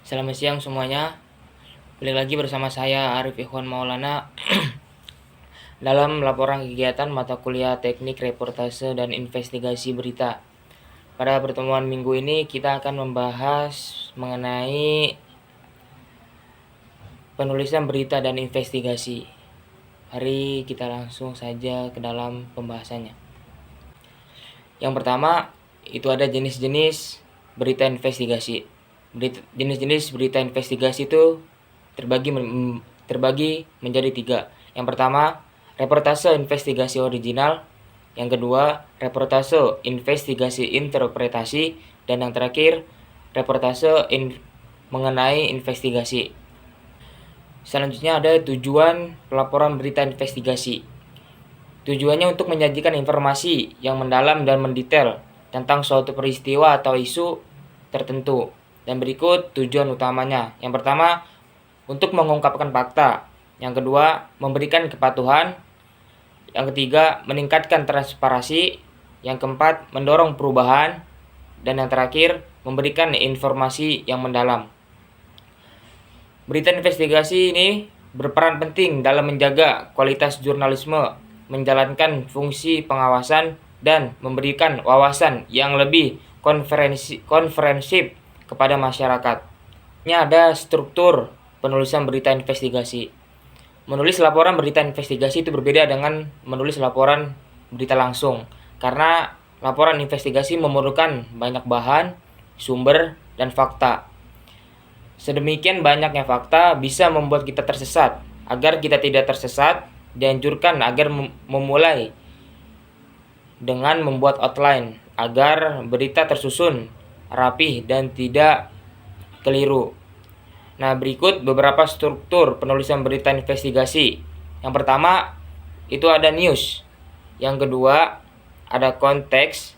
Selamat siang semuanya. Balik lagi bersama saya Arif Ikhwan Maulana dalam laporan kegiatan mata kuliah Teknik Reportase dan Investigasi Berita. Pada pertemuan minggu ini kita akan membahas mengenai penulisan berita dan investigasi. Mari kita langsung saja ke dalam pembahasannya. Yang pertama, itu ada jenis-jenis berita investigasi. Jenis-jenis berita investigasi itu terbagi menjadi 3. Yang pertama, reportase investigasi original. Yang kedua, reportase investigasi interpretasi. Dan yang terakhir, reportase mengenai investigasi. Selanjutnya ada tujuan pelaporan berita investigasi. Tujuannya untuk menyajikan informasi yang mendalam dan mendetail tentang suatu peristiwa atau isu tertentu. Dan berikut tujuan utamanya. Yang pertama, untuk mengungkapkan fakta. Yang kedua, memberikan kepatuhan. Yang ketiga, meningkatkan transparansi. Yang keempat, mendorong perubahan. Dan yang terakhir, memberikan informasi yang mendalam. Berita investigasi ini berperan penting dalam menjaga kualitas jurnalisme, menjalankan fungsi pengawasan, dan memberikan wawasan yang lebih konferensif kepada masyarakat. Ini ada struktur penulisan berita investigasi. Menulis laporan berita investigasi itu berbeda dengan menulis laporan berita langsung, karena laporan investigasi memerlukan banyak bahan, sumber, dan fakta. Sedemikian banyaknya fakta bisa membuat kita tersesat. Agar kita tidak tersesat, dianjurkan agar memulai dengan membuat outline agar berita tersusun, rapih, dan tidak keliru. Nah, berikut beberapa struktur penulisan berita investigasi. Yang pertama, itu ada news. Yang kedua, ada konteks.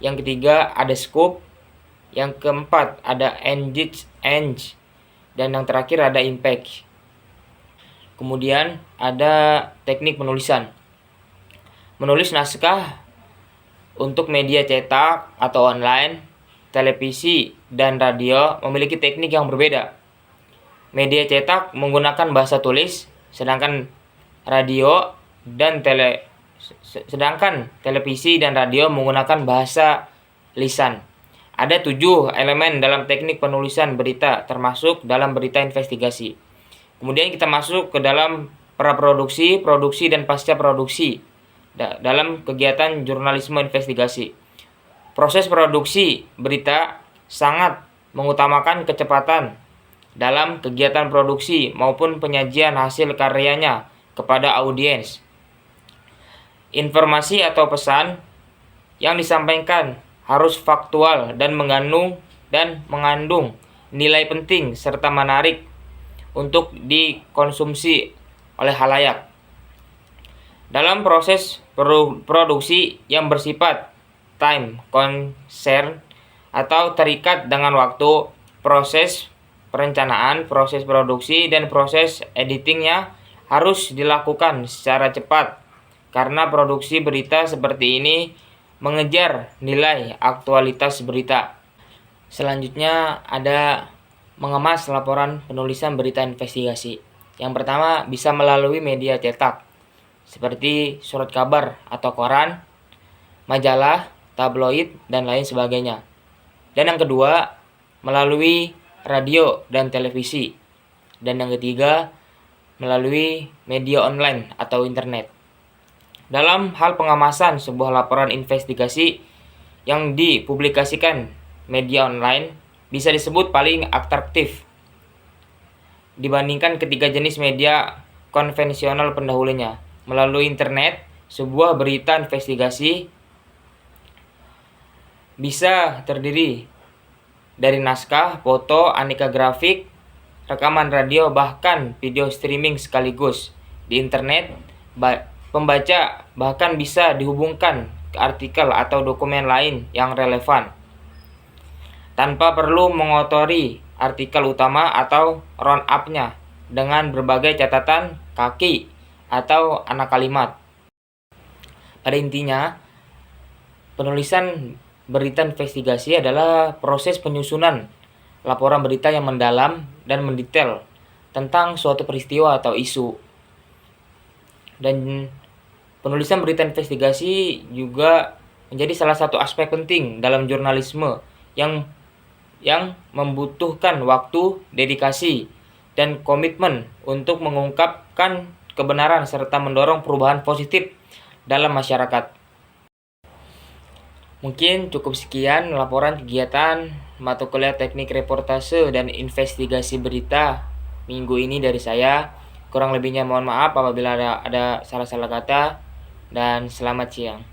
Yang ketiga, ada scoop. Yang keempat, ada engage. Dan yang terakhir ada impact. Kemudian ada teknik penulisan. Menulis naskah untuk media cetak atau online, televisi, dan radio memiliki teknik yang berbeda. Media cetak menggunakan bahasa tulis, sedangkan televisi dan radio menggunakan bahasa lisan. Ada 7 elemen dalam teknik penulisan berita, termasuk dalam berita investigasi. Kemudian kita masuk ke dalam praproduksi, produksi, dan pasca produksi dalam kegiatan jurnalisme investigasi. Proses produksi berita sangat mengutamakan kecepatan dalam kegiatan produksi maupun penyajian hasil karyanya kepada audiens. Informasi atau pesan yang disampaikan harus faktual dan mengandung nilai penting serta menarik untuk dikonsumsi oleh khalayak. Dalam proses produksi yang bersifat time concern atau terikat dengan waktu, proses perencanaan, proses produksi, dan proses editingnya harus dilakukan secara cepat, karena produksi berita seperti ini mengejar nilai aktualitas berita. Selanjutnya ada mengemas laporan penulisan berita investigasi. Yang pertama, bisa melalui media cetak seperti surat kabar atau koran, majalah, tabloid, dan lain sebagainya. Dan yang kedua, melalui radio dan televisi. Dan yang ketiga, melalui media online atau internet. Dalam hal pengemasan sebuah laporan investigasi yang dipublikasikan media online bisa disebut paling atraktif dibandingkan ketiga jenis media konvensional pendahulunya. Melalui internet, sebuah berita investigasi bisa terdiri dari naskah, foto, aneka grafik, rekaman radio, bahkan video streaming sekaligus. Di internet, pembaca bahkan bisa dihubungkan ke artikel atau dokumen lain yang relevan tanpa perlu mengotori artikel utama atau round-up-nya dengan berbagai catatan kaki atau anak kalimat. Pada intinya, penulisan berita investigasi adalah proses penyusunan laporan berita yang mendalam dan mendetail tentang suatu peristiwa atau isu. Dan penulisan berita investigasi juga menjadi salah satu aspek penting dalam jurnalisme yang membutuhkan waktu, dedikasi, dan komitmen untuk mengungkapkan kebenaran serta mendorong perubahan positif dalam masyarakat. Mungkin cukup sekian laporan kegiatan mata kuliah teknik reportase dan investigasi berita minggu ini dari saya. Kurang lebihnya mohon maaf apabila ada salah-salah kata, dan selamat siang.